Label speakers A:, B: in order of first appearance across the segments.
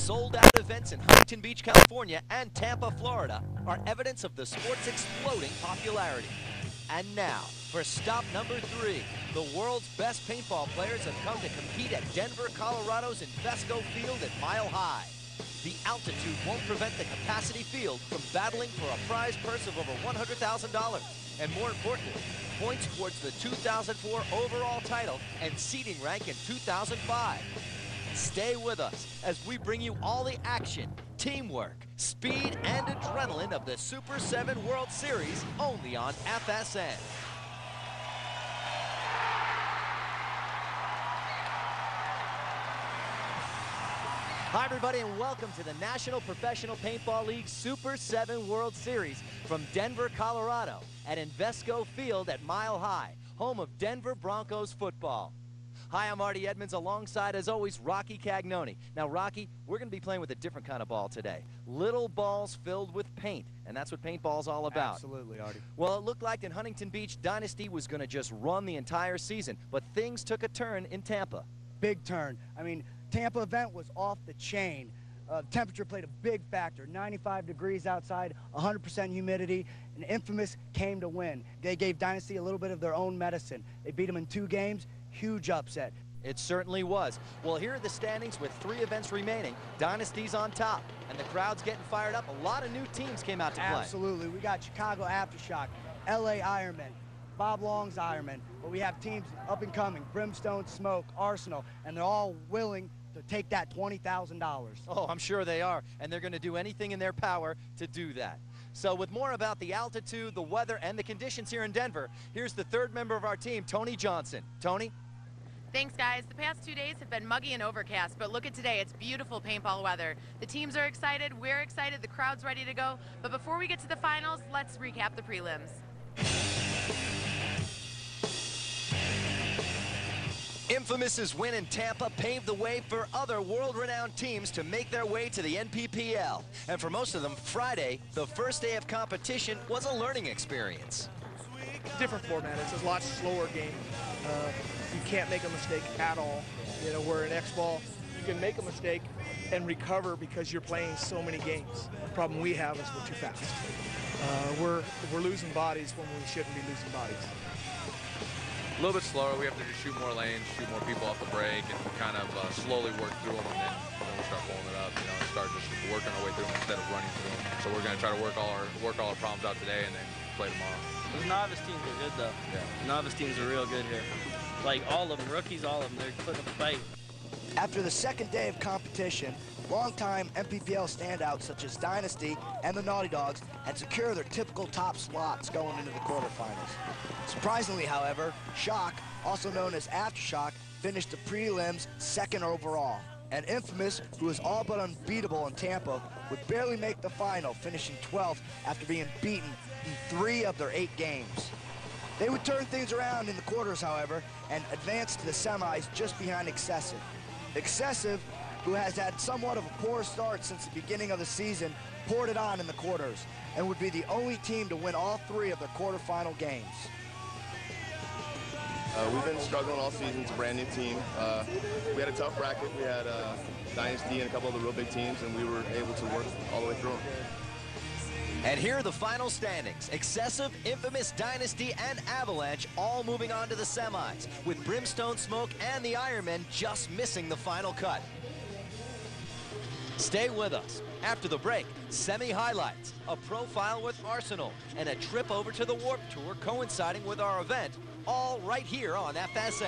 A: sold-out events in Huntington Beach, California and Tampa, Florida are evidence of the sport's exploding popularity. And now, for stop number 3, the world's best paintball players have come to compete at Denver, Colorado's Invesco Field at Mile High. The altitude won't prevent the capacity field from battling for a prize purse of over $100,000. And more importantly, points towards the 2004 overall title and seeding rank in 2005. Stay with us as we bring you all the action, teamwork, speed, and adrenaline of the Super 7 World Series only on FSN. Hi everybody and welcome to the National Professional Paintball League Super 7 World Series from Denver, Colorado at Invesco Field at Mile High, home of Denver Broncos football. Hi, I'm Artie Edmonds alongside, as always, Rocky Cagnoni. Now, Rocky, we're going to be playing with a different kind of ball today. Little balls filled with paint, and that's what paintball's all about.
B: Absolutely, Artie.
A: Well, it looked like in Huntington Beach, Dynasty was going to just run the entire season, but things took a turn in Tampa.
B: Big turn. I mean, Tampa event was off the chain. Temperature played a big factor. 95 degrees outside, 100% humidity, and Infamous came to win. They gave Dynasty a little bit of their own medicine. They beat them in 2 games. Huge upset.
A: It certainly was. Well, here are the standings with 3 events remaining. Dynasty's on top, and the crowd's getting fired up. A lot of new teams came out to play.
B: Absolutely. We got Chicago Aftershock, LA Ironman, Bob Long's Ironman, but we have teams up and coming, Brimstone, Smoke, Arsenal, and they're all willing to take that $20,000.
A: Oh, I'm sure they are, and they're going to do anything in their power to do that. So with more about the altitude, the weather, and the conditions here in Denver, here's the 3rd member of our team, Tony Johnson. Tony?
C: Thanks, guys. The past 2 days have been muggy and overcast, but look at today. It's beautiful paintball weather. The teams are excited, we're excited, the crowd's ready to go. But before we get to the finals, let's recap the prelims.
A: Infamous's win in Tampa paved the way for other world-renowned teams to make their way to the NPPL. And for most of them, Friday, the first day of competition, was a learning experience.
D: Different format. It's a lot slower game. You can't make a mistake at all. You know, where in X-Ball, you can make a mistake and recover because you're playing so many games. The problem we have is we're too fast. We're losing bodies when we shouldn't be losing bodies.
E: A little bit slower. We have to just shoot more lanes, shoot more people off the break, and kind of slowly work through them, and then we start pulling it up. You know, and start just working our way through them instead of running through them. So we're going to try to work all our problems out today, and then play tomorrow.
F: Those novice teams are good though. Yeah. Novice teams are real good here. Like all of them, rookies, all of them, they're putting up a fight.
B: After the 2nd day of competition, longtime NPPL standouts such as Dynasty and the Naughty Dogs had secured their typical top slots going into the quarterfinals. Surprisingly, however, Shock, also known as Aftershock, finished the prelims 2nd overall. And Infamous, who was all but unbeatable in Tampa, would barely make the final, finishing 12th after being beaten in 3 of their 8 games. They would turn things around in the quarters, however, and advance to the semis just behind Excessive. Excessive, who has had somewhat of a poor start since the beginning of the season, poured it on in the quarters and would be the only team to win all 3 of their quarterfinal games.
G: We've been struggling all season. It's a brand new team. We had a tough bracket. We had Dynasty and a couple of the real big teams, and we were able to work all the way through them.
A: And here are the final standings. Excessive, Infamous, Dynasty, and Avalanche all moving on to the semis, with Brimstone, Smoke, and the Ironmen just missing the final cut. Stay with us. After the break, semi-highlights, a profile with Arsenal, and a trip over to the Warp Tour coinciding with our event, all right here on FSN.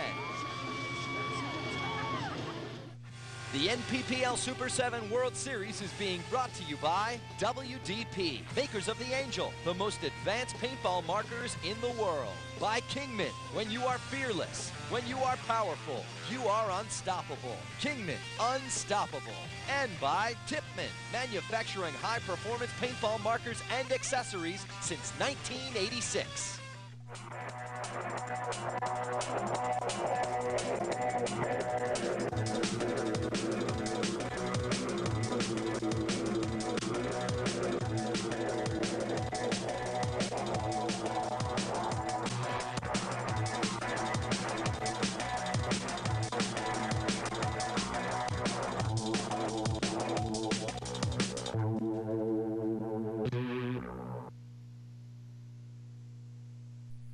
A: The NPPL Super 7 World Series is being brought to you by WDP, makers of the Angel, the most advanced paintball markers in the world. By Kingman, when you are fearless, when you are powerful, you are unstoppable. Kingman, unstoppable. And by Tipman, manufacturing high-performance paintball markers and accessories since 1986.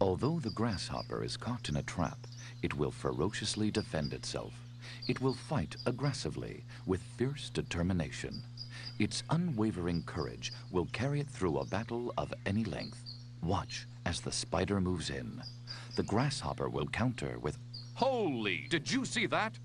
H: Although the grasshopper is caught in a trap, it will ferociously defend itself. It will fight aggressively with fierce determination. Its unwavering courage will carry it through a battle of any length. Watch as the spider moves in. The grasshopper will counter with, "Holy, did you see that?"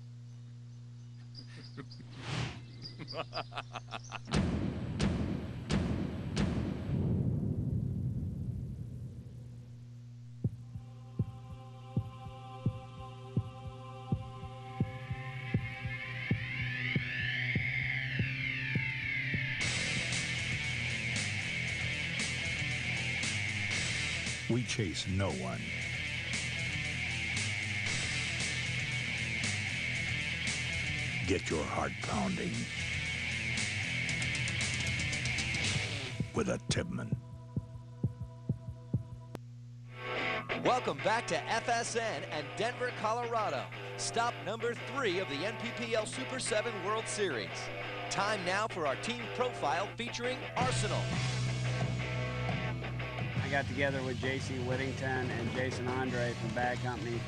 I: We chase no one. Get your heart pounding with a Tibman.
A: Welcome back to FSN and Denver, Colorado. Stop number 3 of the NPPL Super 7 World Series. Time now for our team profile featuring Arsenal.
J: I got together with J.C. Whittington and Jason Andre from Bad Company.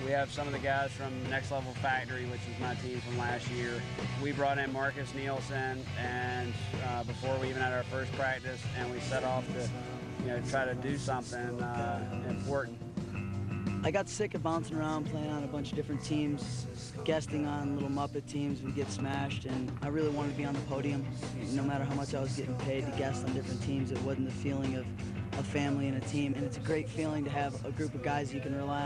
J: We have some of the guys from Next Level Factory, which was my team from last year. We brought in Marcus Nielsen, and before we even had our first practice, and we set off to, try to do something important.
K: I got sick of bouncing around, playing on a bunch of different teams, guesting on little Muppet teams. We get smashed, and I really wanted to be on the podium. No matter how much I was getting paid to guest on different teams, it wasn't the feeling of a family and a team, and it's a great feeling to have a group of guys you can rely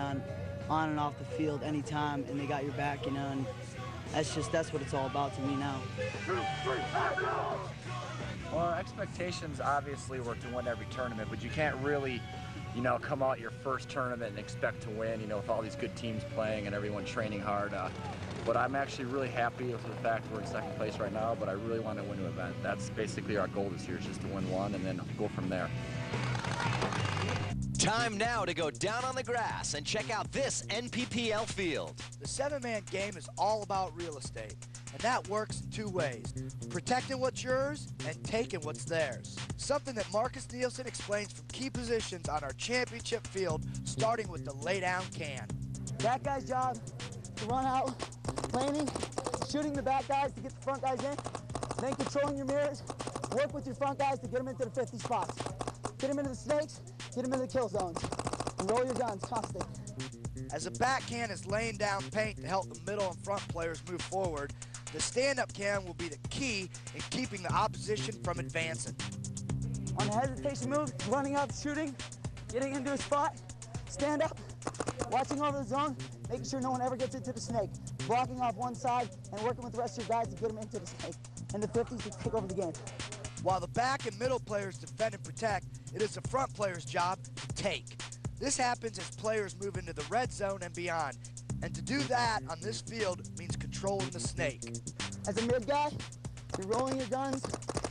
K: on and off the field anytime, and they got your back, and that's what it's all about to me now.
L: Well, our expectations obviously were to win every tournament, but you can't really, come out your first tournament and expect to win, with all these good teams playing and everyone training hard. But I'm actually really happy with the fact we're in second place right now, but I really want to win an event. That's basically our goal this year, is just to win one and then go from there.
A: Time now to go down on the grass and check out this NPPL field.
B: The 7-man game is all about real estate, and that works in 2 ways: protecting what's yours and taking what's theirs. Something that Marcus Nielsen explains from key positions on our championship field, starting with the laydown can.
K: That guy's job to run out, laning, shooting the back guys to get the front guys in, then controlling your mirrors, work with your front guys to get them into the 50 spots. Get them into the snakes, get them into the kill zones, and roll your guns constantly.
B: As the back can is laying down paint to help the middle and front players move forward, the stand-up can will be the key in keeping the opposition from advancing.
K: On the hesitation move, running up, shooting, getting into a spot, stand up, watching over the zone, making sure no one ever gets into the snake, blocking off one side and working with the rest of your guys to get them into the snake, and the 50s to take over the game.
B: While the back and middle players defend and protect, it is the front players' job to take. This happens as players move into the red zone and beyond. And to do that on this field means controlling the snake.
K: As a mid guy, you're rolling your guns,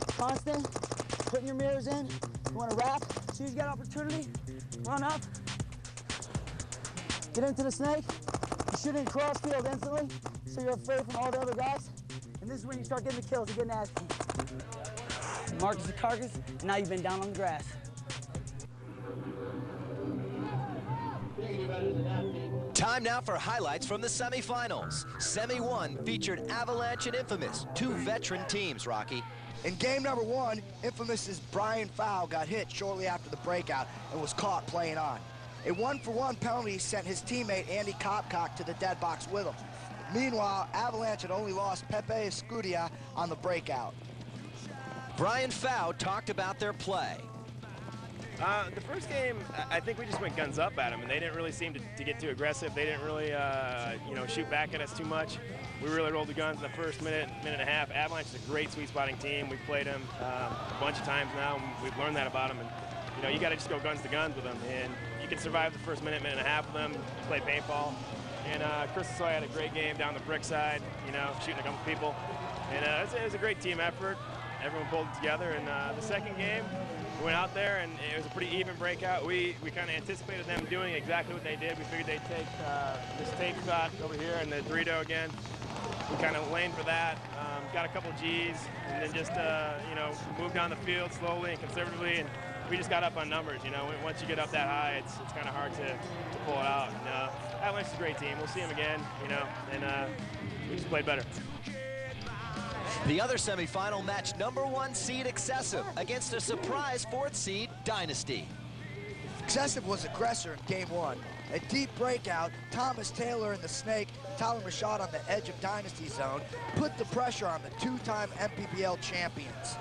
K: constant, putting your mirrors in. You want to wrap, as soon as you get opportunity, run up, get into the snake, you're shooting cross field instantly, so you're afraid from all the other guys. And this is when you start getting the kills and getting nasty. Marcus the carcass, and now you've been down on the grass.
A: Time now for highlights from the semifinals. Semi 1 featured Avalanche and Infamous, 2 veteran teams, Rocky.
B: In game number 1, Infamous's Brian Fowl got hit shortly after the breakout and was caught playing on. A 1-for-1 penalty sent his teammate Andy Copcock to the dead box with him. Meanwhile, Avalanche had only lost Pepe Escudia on the breakout.
A: Brian Fowl talked about their play.
M: The first game, I think we just went guns up at them, and they didn't really seem to get too aggressive. They didn't really, shoot back at us too much. We really rolled the guns in the first minute and a half. Avalanche is a great sweet spotting team. We've played them a bunch of times now, and we've learned that about them. And, you got to just go guns to guns with them. And you can survive the first minute and a half with them. You play paintball. And Chris Soy had a great game down the brick side, shooting a couple people. And it was a great team effort. Everyone pulled it together. And the second game, we went out there, and it was a pretty even breakout. We kind of anticipated them doing exactly what they did. We figured they'd take this take shot over here and the Dorito again. We kind of laned for that, got a couple G's, and then just, moved down the field slowly and conservatively and we just got up on numbers. You know, once you get up that high, it's kind of hard to pull it out. And Avalanche is a great team. We'll see them again. You know, and we just played better.
A: The other semifinal matched #1 seed Excessive against a surprise 4th seed Dynasty.
B: Excessive was aggressor in game 1. A deep breakout, Thomas Taylor in the snake, Tyler Machad on the edge of Dynasty zone, put the pressure on the 2-time NPPL champions.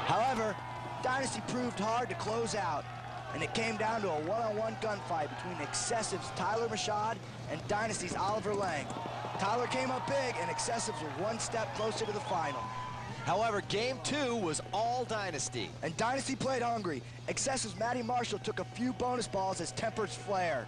B: However, Dynasty proved hard to close out, and it came down to a one-on-one gunfight between Excessive's Tyler Machad and Dynasty's Oliver Lang. Tyler came up big, and Excessives were one step closer to the final.
A: However, game 2 was all Dynasty.
B: And Dynasty played hungry. Excessive's Matty Marshall took a few bonus balls as tempers flared.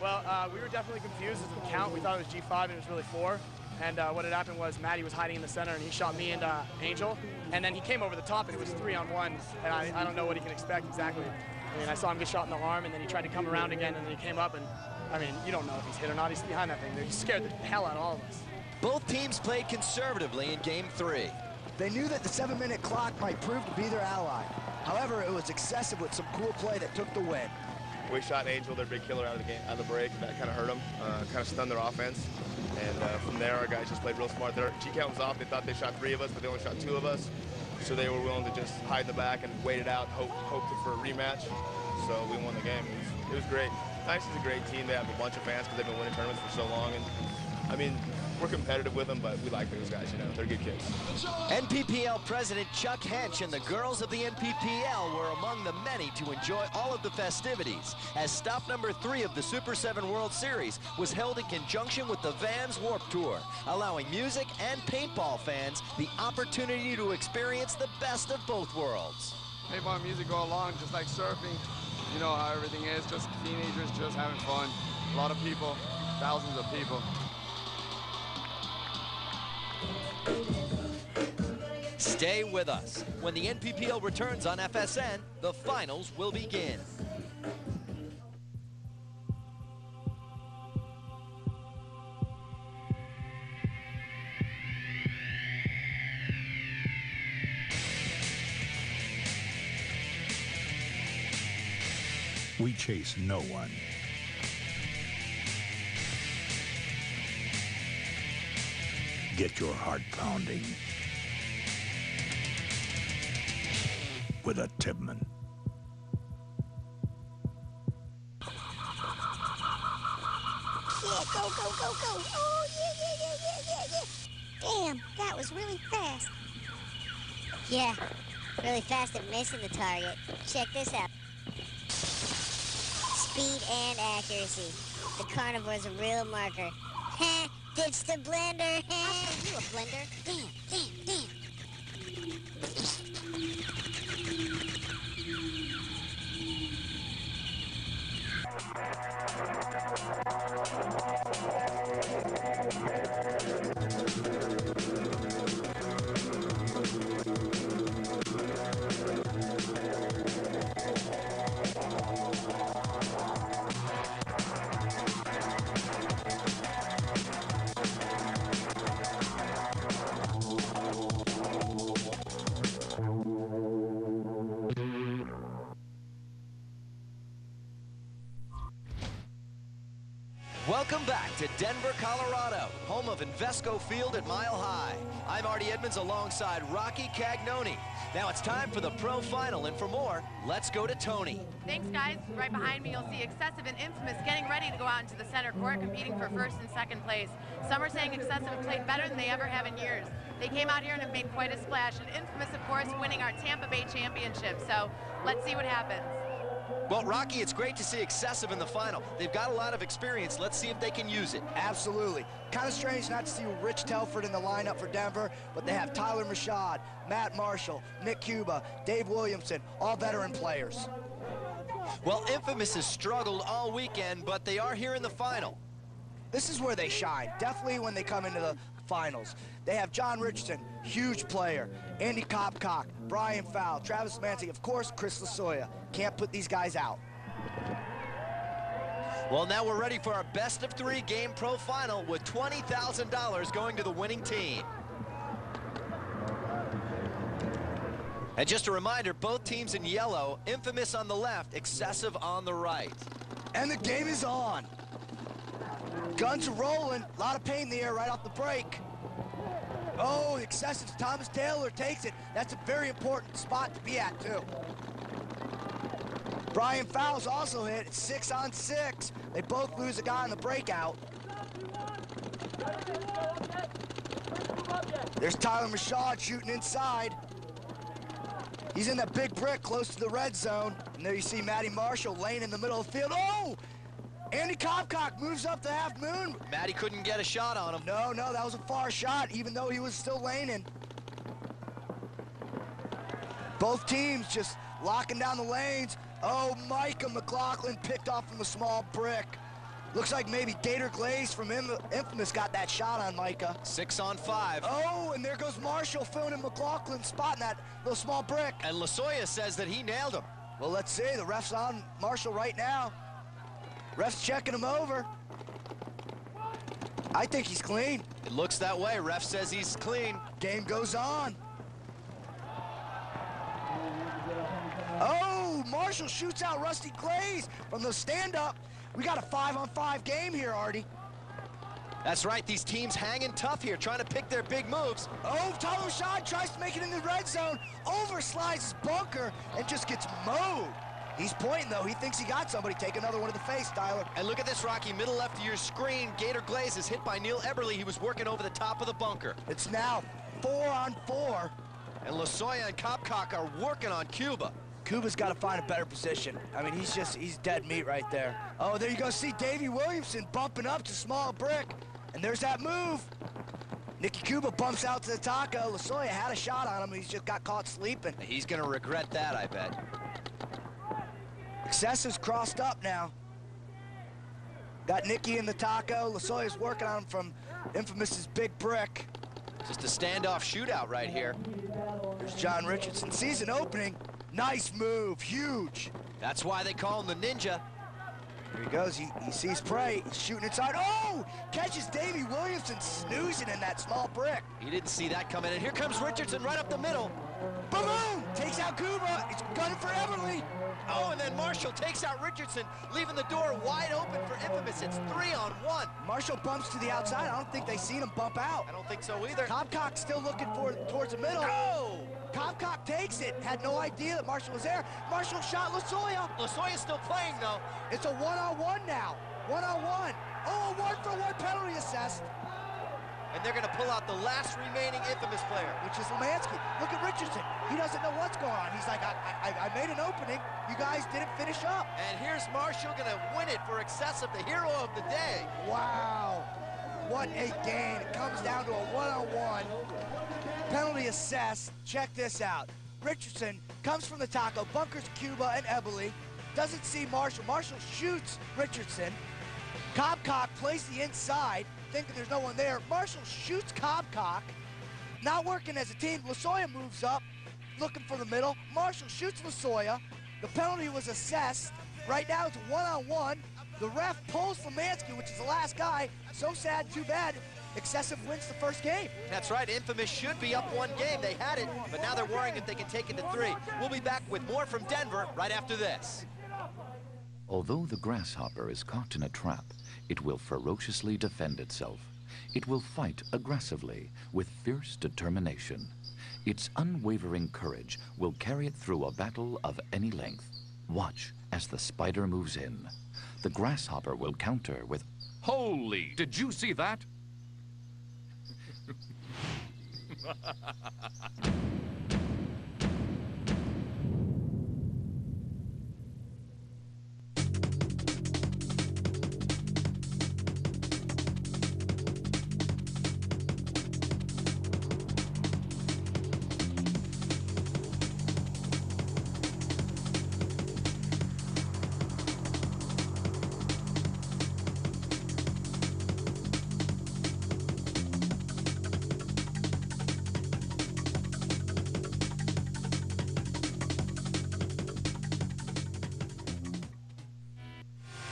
D: Well, we were definitely confused as the count. We thought it was G5 and it was really 4. And what had happened was Matty was hiding in the center and he shot me and Angel. And then he came over the top and it was 3-on-1. And I don't know what he can expect exactly. I mean, I saw him get shot in the arm and then he tried to come around again and then he came up and, I mean, you don't know if he's hit or not. He's behind that thing. He scared the hell out of all of us.
A: Both teams played conservatively in game 3.
B: They knew that the 7-minute clock might prove to be their ally. However, it was Excessive with some cool play that took the win.
G: We shot Angel, their big killer, out of the game, out of the break. That kind of hurt them, kind of stunned their offense. And from there, our guys just played real smart. Their G count was off. They thought they shot 3 of us, but they only shot 2 of us. So they were willing to just hide in the back and wait it out, hoped for a rematch. So we won the game. It was great. Dynasty's a great team. They have a bunch of fans because they've been winning tournaments for so long. And I mean, we're competitive with them, but we like those guys, you know. They're good kids.
A: NPPL President Chuck Hench and the girls of the NPPL were among the many to enjoy all of the festivities, as stop number 3 of the Super 7 World Series was held in conjunction with the Vans Warped Tour, allowing music and paintball fans the opportunity to experience the best of both worlds.
N: Paintball and music go along just like surfing. You know how everything is, just teenagers just having fun. A lot of people, thousands of people.
A: Stay with us. When the NPPL returns on FSN, the finals will begin.
I: We chase no one. Get your heart pounding with a Tibman.
O: Yeah, go, go, go, go. Oh, yeah. Damn, that was really fast. Yeah, really fast at missing the target. Check this out. Speed and accuracy. The Carnivore's a real marker. Ha! Ditch the blender. Ha! You a blender? Damn.
A: Welcome back to Denver, Colorado, home of Invesco Field at Mile High. I'm Artie Edmonds alongside Rocky Cagnoni. Now it's time for the pro final, and for more, let's go to Tony.
C: Thanks, guys. Right behind me, you'll see Excessive and Infamous getting ready to go out into the center court, competing for first and second place. Some are saying Excessive have played better than they ever have in years. They came out here and have made quite a splash, and Infamous, of course, winning our Tampa Bay championship. So let's see what happens.
A: Well, Rocky, it's great to see Excessive in the final. They've got a lot of experience. Let's see if they can use it.
B: Absolutely. Kind of strange not to see Rich Telford in the lineup for Denver, but they have Tyler Machad, Matt Marshall, Nick Cuba, Dave Williamson, all veteran players.
A: Well, Infamous has struggled all weekend, but they are here in the final.
B: This is where they shine, definitely when they come into the finals. They have John Richardson, huge player, Andy Copcock, Brian Fowle, Travis Mancey, of course, Chris Lasoya. Can't put these guys out.
A: Well, now we're ready for our best-of-3 game pro final with $20,000 going to the winning team. And just a reminder, both teams in yellow, infamous on the left, excessive on the right.
B: And the game is on. Guns are rolling. A lot of pain in the air right off the break. Oh, excessive. Thomas Taylor takes it. That's a very important spot to be at, too. Brian Fowles also hit. It's 6-on-6. They both lose a guy on the breakout. There's Tyler Mashad shooting inside. He's in that big brick close to the red zone. And there you see Matty Marshall laying in the middle of the field. Oh! Andy Copcock moves up the half moon.
A: Matty couldn't get a shot on him.
B: No, that was a far shot, even though he was still laying in. Both teams just locking down the lanes. Oh, Micah McLaughlin picked off from a small brick. Looks like maybe Gator Glaze from Infamous got that shot on Micah.
A: 6-on-5.
B: Oh, and there goes Marshall filling in McLaughlin, spotting that little small brick.
A: And Lasoya says that he nailed him.
B: Well, let's see. The ref's on Marshall right now. Ref's checking him over. I think he's clean.
A: It looks that way. Ref says he's clean.
B: Game goes on. Oh, Marshall shoots out Rusty Glaze from the stand-up. We got a 5-on-5 game here, Artie.
A: That's right. These teams hanging tough here, trying to pick their big moves.
B: Oh, Tyler Shad tries to make it in the red zone, overslides his bunker, and just gets mowed. He's pointing, though. He thinks he got somebody. Take another one to the face, Tyler.
A: And look at this, Rocky. Middle left of your screen. Gator Glaze is hit by Neil Eberle. He was working over the top of the bunker.
B: It's now 4-on-4.
A: And Lasoya and Copcock are working on Cuba.
B: Cuba's got to find a better position. I mean, he's dead meat right there. Oh, there you go. See Davey Williamson bumping up to small brick. And there's that move. Nicky Cuba bumps out to the taco. Lasoya had a shot on him. He's just got caught sleeping.
A: He's going to regret that, I bet.
B: Excessive's crossed up now. Got Nicky in the taco. Lasoya's working on him from Infamous's big brick.
A: Just a standoff shootout right here.
B: There's John Richardson. Sees an opening. Nice move. Huge.
A: That's why they call him the Ninja.
B: Here he goes. He sees prey. He's shooting inside. Oh! Catches Davey Williamson snoozing in that small brick.
A: He didn't see that coming. And here comes Richardson right up the middle.
B: Boom! Takes out Cuba. It's gunning for Eberle.
A: Oh, and then Marshall takes out Richardson, leaving the door wide open for Infamous. It's 3-on-1.
B: Marshall bumps to the outside. I don't think they seen him bump out.
A: I don't think so either.
B: Copcock still looking towards the middle.
A: Oh!
B: Copcock takes it. Had no idea that Marshall was there. Marshall shot Lasoya.
A: Lasoya's still playing, though.
B: It's a 1-on-1 now. 1-on-1. Oh, a 1-for-1 penalty assessed.
A: And they're going to pull out the last remaining Infamous player.
B: Which is Lemansky. Look at Richardson. He doesn't know what's going on. He's like, I made an opening. You guys didn't finish up.
A: And here's Marshall going to win it for Excessive, the hero of the day.
B: Wow. What a game. It comes down to a 1-on-1. Penalty assessed. Check this out. Richardson comes from the taco, bunkers Cuba and Eberle. Doesn't see Marshall. Marshall shoots Richardson. Copcock plays the inside, thinking there's no one there. Marshall shoots Copcock. Not working as a team. Lasoya moves up, looking for the middle. Marshall shoots Lasoya. The penalty was assessed. Right now it's 1-on-1. The ref pulls Lemansky, which is the last guy. So sad, too bad. Excessive wins the first game.
A: That's right. Infamous should be up 1 game. They had it, but now they're worrying if they can take it to 3. We'll be back with more from Denver right after this.
H: Although the grasshopper is caught in a trap, it will ferociously defend itself. It will fight aggressively with fierce determination. Its unwavering courage will carry it through a battle of any length. Watch as the spider moves in. The grasshopper will counter with,
P: "Holy, did you see that?"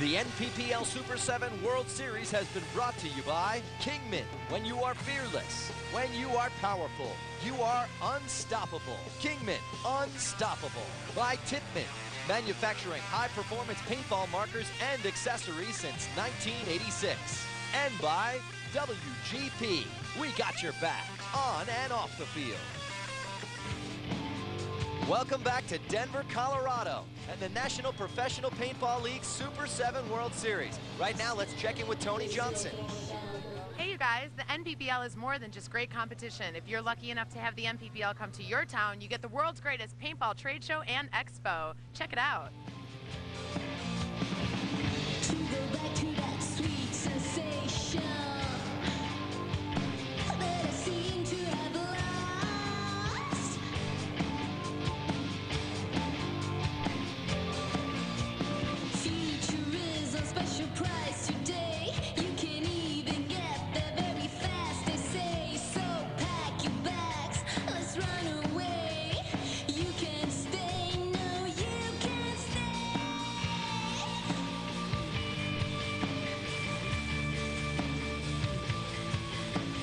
A: The NPPL Super 7 World Series has been brought to you by Kingman. When you are fearless, when you are powerful, you are unstoppable. Kingman, unstoppable. By Tipman, manufacturing high-performance paintball markers and accessories since 1986. And by WGP, we got your back, on and off the field. Welcome back to Denver, Colorado, and the National Professional Paintball League Super 7 World Series. Right now, let's check in with Tony Johnson.
C: Hey, you guys, the NPPL is more than just great competition. If you're lucky enough to have the NPPL come to your town, you get the world's greatest paintball trade show and expo. Check it out.
Q: To go back to that sweet sensation that I seem to have lost. Futurism special price today. You can even get there very fast, they say. So pack your bags, let's run away. You can stay, no, you can't stay.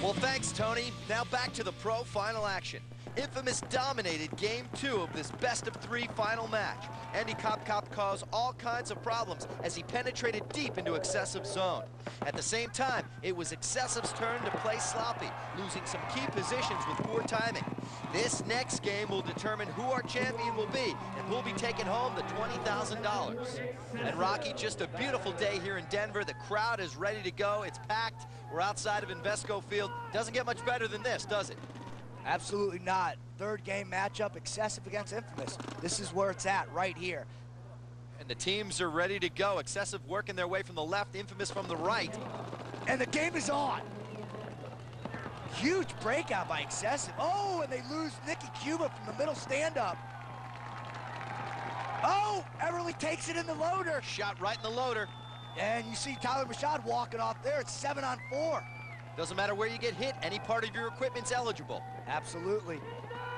A: Well, thanks, Tony. Now back to the pro final action. Infamous dominated Game 2 of this best-of-3 final match. Andy Kopkop caused all kinds of problems as he penetrated deep into Excessive zone. At the same time, it was Excessive's turn to play sloppy, losing some key positions with poor timing. This next game will determine who our champion will be and who'll be taking home the $20,000. And Rocky, just a beautiful day here in Denver. The crowd is ready to go. It's packed. We're outside of Invesco Field. Doesn't get much better than this, does it?
B: Absolutely not. Third game matchup, Excessive against Infamous. This is where it's at, right here.
A: And the teams are ready to go. Excessive working their way from the left, Infamous from the right.
B: And the game is on. Huge breakout by Excessive. Oh, and they lose Nicky Cuba from the middle stand-up. Oh, Everly takes it in the loader.
A: Shot right in the loader.
B: And you see Tyler Rashad walking off there. It's 7-on-4.
A: Doesn't matter where you get hit, any part of your equipment's eligible.
B: Absolutely.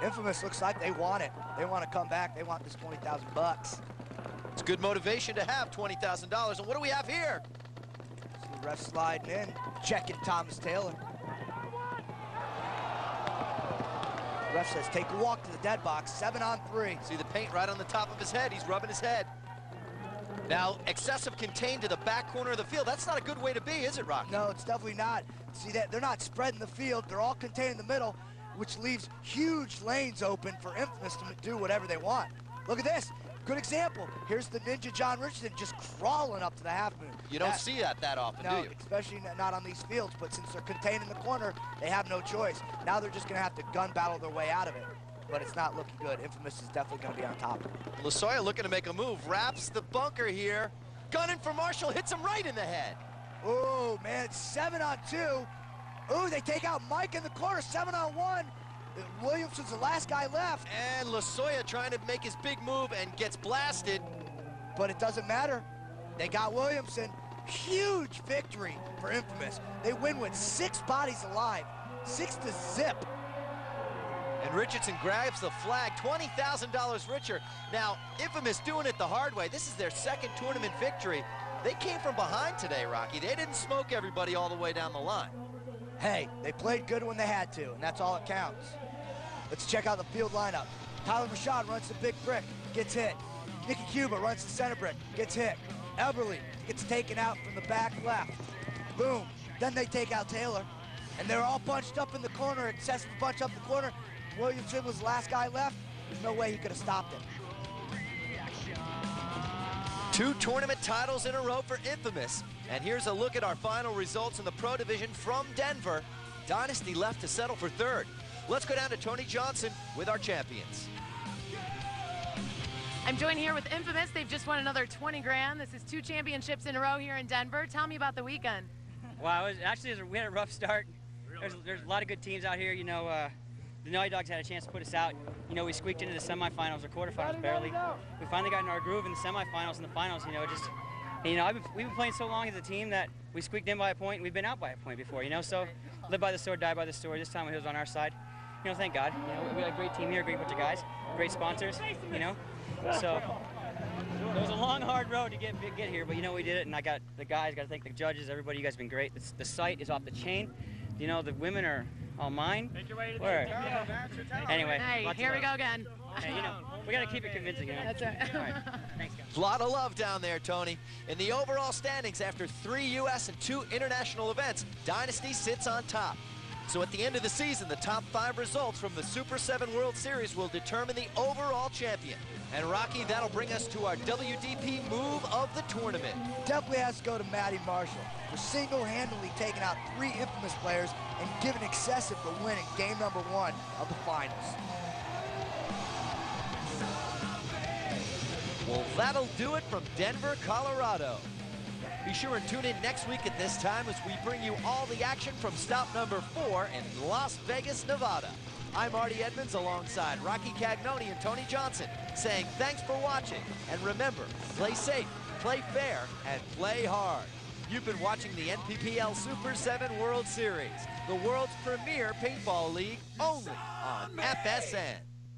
B: Infamous looks like they want it. They want to come back. They want this 20,000 bucks.
A: It's good motivation to have $20,000. And what do we have here?
B: See the ref sliding in, checking Thomas Taylor. Ref says take a walk to the dead box, 7-on-3.
A: See the paint right on the top of his head. He's rubbing his head. Now, Excessive contained to the back corner of the field. That's not a good way to be, is it, Rocky?
B: No, it's definitely not. See that they're not spreading the field. They're all contained in the middle, which leaves huge lanes open for Infamous to do whatever they want. Look at this. Good example. Here's the Ninja John Richardson just crawling up to the half moon.
A: You don't see that often, do you?
B: Especially not on these fields, but since they're contained in the corner, they have no choice. Now they're just going to have to gun battle their way out of it. But it's not looking good. Infamous is definitely going to be on top.
A: Lasoya looking to make a move, wraps the bunker here. Gunning for Marshall, hits him right in the head.
B: Oh, man, it's 7-on-2. Oh, they take out Mike in the corner, 7-on-1. Williamson's the last guy left.
A: And Lasoya trying to make his big move and gets blasted.
B: But it doesn't matter. They got Williamson. Huge victory for Infamous. They win with 6 bodies alive, 6-0.
A: And Richardson grabs the flag, $20,000 richer. Now, Infamous doing it the hard way. This is their second tournament victory. They came from behind today, Rocky. They didn't smoke everybody all the way down the line.
B: Hey, they played good when they had to, and that's all that counts. Let's check out the field lineup. Tyler Rashad runs the big brick, gets hit. Nicky Cuba runs the center brick, gets hit. Everly gets taken out from the back left. Boom. Then they take out Taylor, and they're all bunched up in the corner. Excessive bunch up the corner. Williamson was the last guy left. There's no way he could have stopped him.
A: 2 tournament titles in a row for Infamous. And here's a look at our final results in the Pro Division from Denver. Dynasty left to settle for 3rd. Let's go down to Tony Johnson with our champions.
C: I'm joined here with Infamous. They've just won another 20 grand. This is 2 championships in a row here in Denver. Tell me about the weekend.
R: Wow, we had a rough start. There's a lot of good teams out here. You know, the Naughty Dogs had a chance to put us out. You know, we squeaked into the semifinals or quarterfinals barely. We finally got in our groove in the semifinals and the finals. You know, we've been playing so long as a team that we squeaked in by a point and we've been out by a point before. You know, so live by the sword, die by the sword. This time it was on our side. You know, thank God. You know, we got a great team here, great bunch of guys, great sponsors. You know, so It was a long, hard road to get here, but you know we did it, and I got the guys, got to thank the judges, everybody. You guys have been great. The site is off the chain. You know, the women are all mine.
C: Make your way to
R: Where?
C: the
R: Anyway,
C: hey, here we go again.
R: Hey, you know, we got to keep it convincing. You know?
C: That's right.
R: All right. Thanks, guys.
A: A lot of love down there, Tony. In the overall standings, after 3 U.S. and 2 international events, Dynasty sits on top. So at the end of the season, the top 5 results from the Super 7 World Series will determine the overall champion. And Rocky, that'll bring us to our WDP move of the tournament.
B: Definitely has to go to Maddie Marshall for single-handedly taking out 3 infamous players and giving Excessive the win in game number 1 of the finals.
A: Well, that'll do it from Denver, Colorado. Be sure and tune in next week at this time as we bring you all the action from stop number 4 in Las Vegas, Nevada. I'm Artie Edmonds alongside Rocky Cagnoni and Tony Johnson saying thanks for watching. And remember, play safe, play fair, and play hard. You've been watching the NPPL Super 7 World Series, the world's premier paintball league, only on FSN.